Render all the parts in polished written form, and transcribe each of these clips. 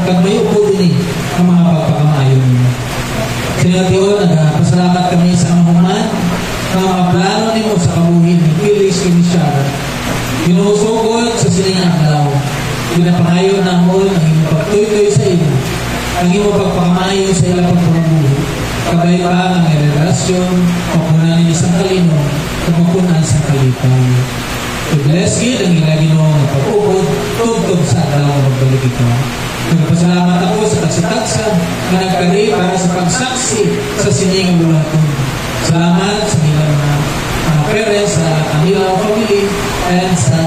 kag may upo din ang mga pagpakamayon ninyo. Sinatiyo, nagpasalamat kami sa amahuman ng mga plano nimo sa kabuhin ni Felix Kinisyara. Ginusugod sa sining adlaw. Pinapangayon namon ang iyong pagtutoy sa iyo, ang iyong pagpakamayon sa ilang pagpapabuhi. Kabay pa ang relasyon, papunan ng isang kalino, kapapunan sa kalipay. To bless you, ang ilaginoong na pag-ubod, tugtog sa adlaw ng magbalik ito. Nagpasalamat ako sa tagsa-tagsa na nagkari para sa pagsaksi sa sining bulatong. Salamat sa ilang mga parents, sa Anilaw family, and sa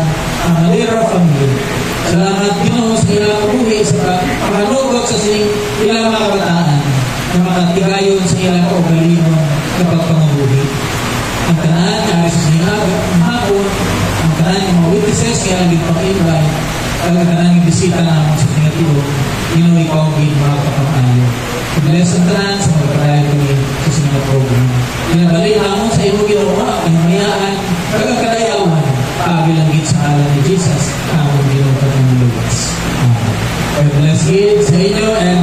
Amalira family. Salamat Ginoo sa ilang kabuhi sa pagkanugot sa sining ilang mga kabataan na makatigayon sa ilang kaugalingon kapag pangabuhi. Ang tanan, ari sa sining hapon, ang tanan ng mga witnesses kaya naging pang-ibay, ang tanan ng bisita naman sa Sinatiyo, Ginoo ikaw din mga kapag-ayo. Bless ang tanan sa magpadayo kami sa sining program. Pinabalik naman sa iyong ginawa, ang mayaan, kagagkadayawan, pagilanggit sa alam ni Jesus, ang Ginoo pag-umulugas. God bless you sa inyo and